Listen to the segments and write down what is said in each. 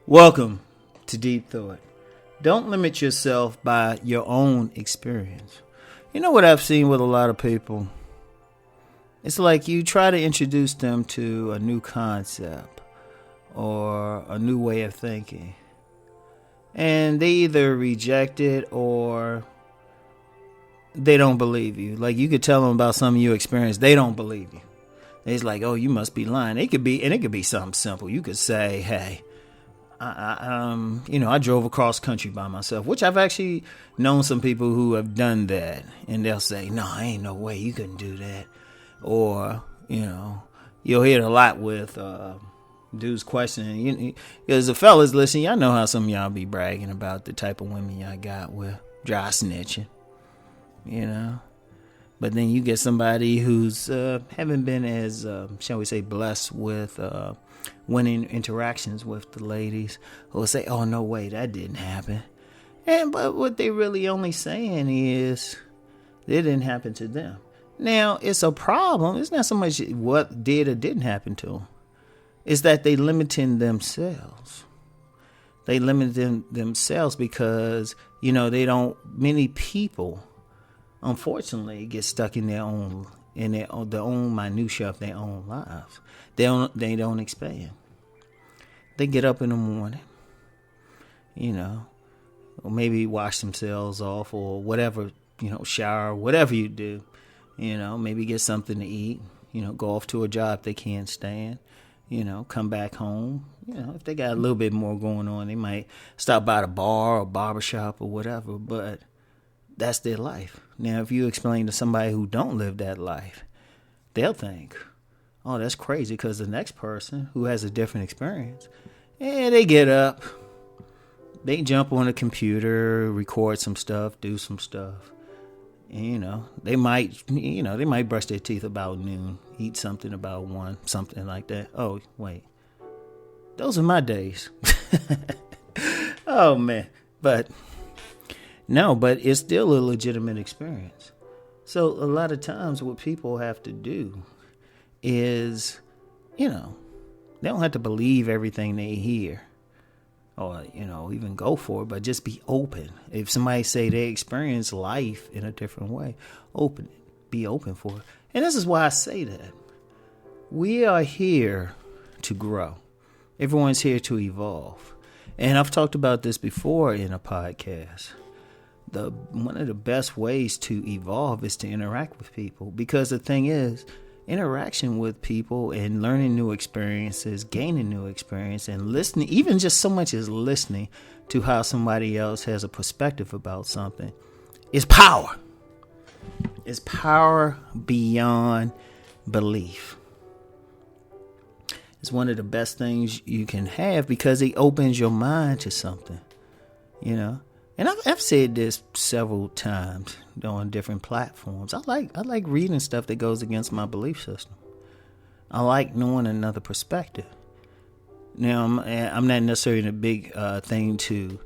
Welcome to Deep Thought. Don't limit yourself by your own experience. You know what I've seen with a lot of people? It's like you try to introduce them to a new concept or a new way of thinking, and they either reject it or they don't believe you. Like, you could tell them about something you experienced, they don't believe you. It's like, oh, you must be lying. It could be something simple. You could say, hey, I drove across country by myself, which I've actually known some people who have done that, and they'll say, no, ain't no way you couldn't do that. Or, you'll hear it a lot with dudes questioning, because the fellas listen, y'all know how some of y'all be bragging about the type of women y'all got with dry snitching, but then you get somebody who's haven't been as, shall we say, blessed with winning interactions with the ladies, who will say, oh, no way, that didn't happen. But what they really only saying is it didn't happen to them. Now, it's a problem. It's not so much what did or didn't happen to them. It's that they limiting themselves. They limit themselves because, many people, unfortunately, get stuck in their own minutia of their own lives. They don't expand. They get up in the morning, or maybe wash themselves off or whatever, shower, whatever you do, maybe get something to eat, go off to a job they can't stand, come back home. If they got a little bit more going on, they might stop by the bar or barbershop or whatever, but that's their life. Now, if you explain to somebody who don't live that life, they'll think, oh, that's crazy, because the next person who has a different experience, they get up, they jump on a computer, record some stuff, do some stuff. And, they might brush their teeth about noon, eat something about 1, something like that. Oh, wait, those are my days. Oh, man. But it's still a legitimate experience. So a lot of times what people have to do is, they don't have to believe everything they hear or, even go for it, but just be open. If somebody say they experience life in a different way, be open for it. And this is why I say that. We are here to grow. Everyone's here to evolve. And I've talked about this before in a podcast. One of the best ways to evolve is to interact with people, because the thing is, interaction with people and learning new experiences, gaining new experience, and listening, even just so much as listening to how somebody else has a perspective about something, is power. It's power beyond belief. It's one of the best things you can have, because it opens your mind to something, And I've said this several times on different platforms. I like reading stuff that goes against my belief system. I like knowing another perspective. Now, I'm not necessarily in a big thing to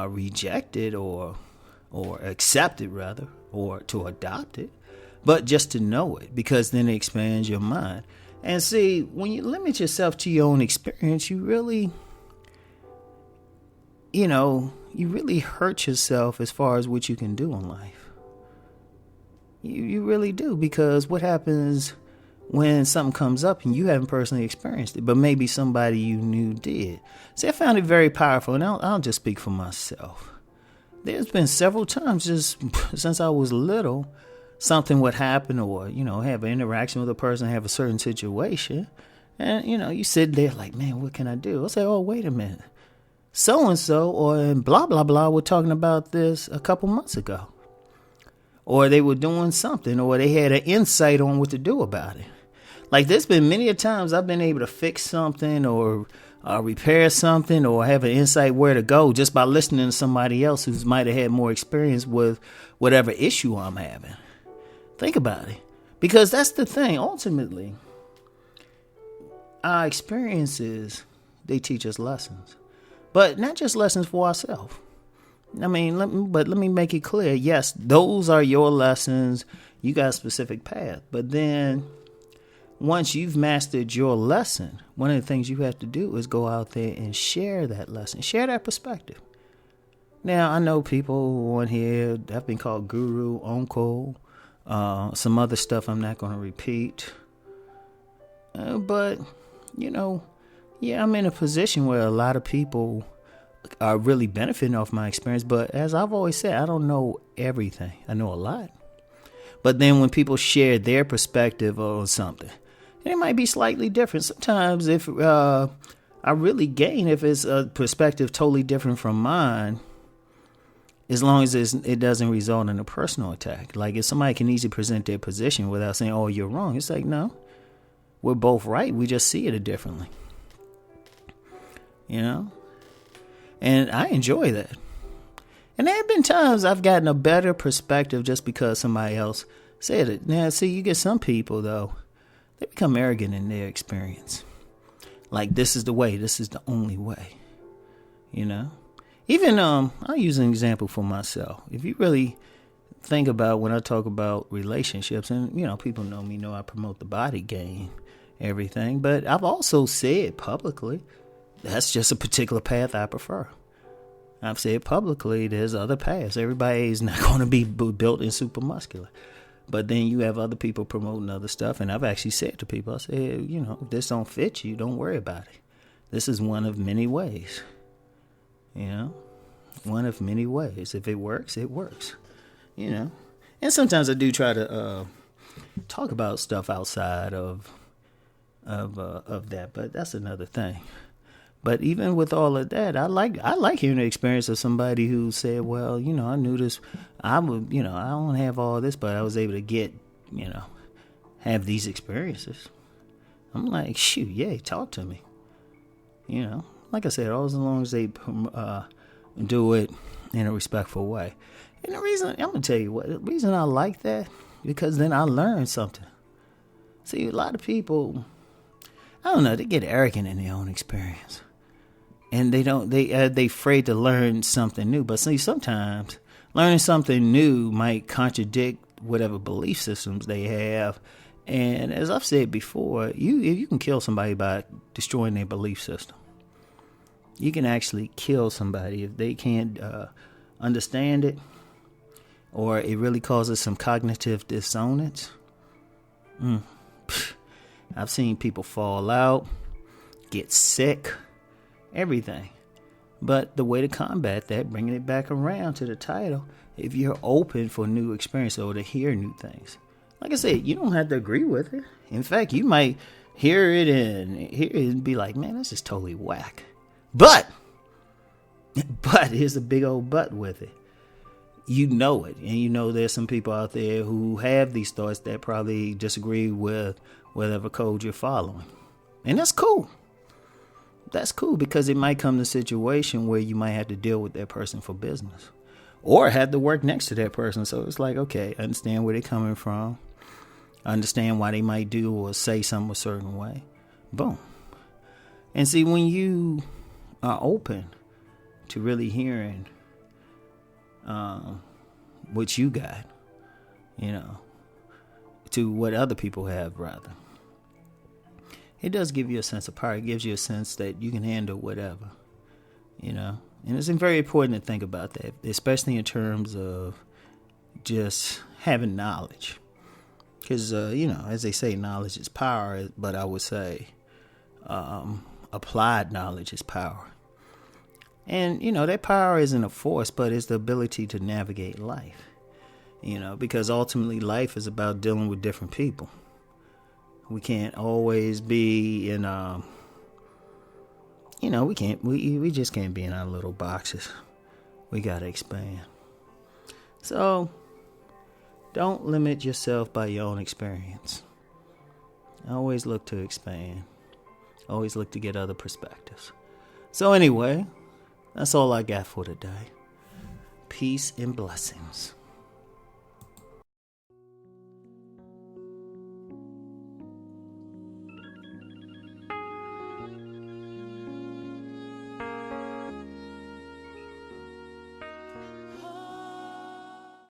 reject it or accept it, rather, or to adopt it, but just to know it, because then it expands your mind. And see, when you limit yourself to your own experience, you really hurt yourself as far as what you can do in life. You really do, because what happens when something comes up and you haven't personally experienced it, but maybe somebody you knew did? See, I found it very powerful, and I'll just speak for myself. There's been several times just since I was little, something would happen, or, have an interaction with a person, have a certain situation, and, you sit there like, man, what can I do? I'll say, oh, wait a minute. So-and-so or blah, blah, blah were talking about this a couple months ago. Or they were doing something, or they had an insight on what to do about it. Like, there's been many a times I've been able to fix something or repair something or have an insight where to go just by listening to somebody else who might have had more experience with whatever issue I'm having. Think about it. Because that's the thing. Ultimately, our experiences they teach us lessons. But not just lessons for ourselves. I mean, let me make it clear. Yes, those are your lessons. You got a specific path. But then once you've mastered your lesson, one of the things you have to do is go out there and share that lesson, share that perspective. Now, I know people on here have been called guru, uncle, some other stuff I'm not going to repeat. But, I'm in a position where a lot of people are really benefiting off my experience. But as I've always said, I don't know everything. I know a lot. But then when people share their perspective on something, it might be slightly different. Sometimes if I really gain if it's a perspective totally different from mine, as long as it doesn't result in a personal attack. Like if somebody can easily present their position without saying, oh, you're wrong. It's like, no, we're both right. We just see it differently. And I enjoy that. And there have been times I've gotten a better perspective just because somebody else said it. Now, see, you get some people, though, they become arrogant in their experience. Like, this is the way. This is the only way. Even, I'll use an example for myself. If you really think about when I talk about relationships, and, people know I promote the body game, everything. But I've also said publicly, that's just a particular path I prefer. I've said publicly, there's other paths. Everybody is not going to be built and super muscular. But then you have other people promoting other stuff. And I've actually said to people, I said, if this don't fit you, don't worry about it. This is one of many ways. One of many ways. If it works, it works. And sometimes I do try to talk about stuff outside of that. But that's another thing. But even with all of that, I like hearing the experience of somebody who said, well, I knew this, I don't have all this, but I was able to get, have these experiences. I'm like, shoot, yeah, talk to me. Like I said, all as long as they do it in a respectful way. And the reason, I'm going to tell you what, the reason I like that, because then I learn something. See, a lot of people, I don't know, they get arrogant in their own experience. And they afraid to learn something new. But see, sometimes learning something new might contradict whatever belief systems they have. And as I've said before, you can kill somebody by destroying their belief system. You can actually kill somebody if they can't understand it, or it really causes some cognitive dissonance. I've seen people fall out, get sick, everything. But the way to combat that, bringing it back around to the title, if you're open for new experience or to hear new things. Like I said, you don't have to agree with it. In fact, you might hear it and be like, man, this is totally whack. But here's a big old but with it. You know it. And there's some people out there who have these thoughts that probably disagree with whatever code you're following. And that's cool. That's cool, because it might come to a situation where you might have to deal with that person for business or have to work next to that person. So it's like, okay, I understand where they're coming from. I understand why they might do or say something a certain way. Boom. And see, when you are open to really hearing what you got, to what other people have, rather, it does give you a sense of power. It gives you a sense that you can handle whatever, And it's very important to think about that, especially in terms of just having knowledge. Because, as they say, knowledge is power, but I would say applied knowledge is power. And, that power isn't a force, but it's the ability to navigate life, because ultimately life is about dealing with different people. We can't always be in, we just can't be in our little boxes. We got to expand. So don't limit yourself by your own experience. Always look to expand. Always look to get other perspectives. So anyway, that's all I got for today. Peace and blessings.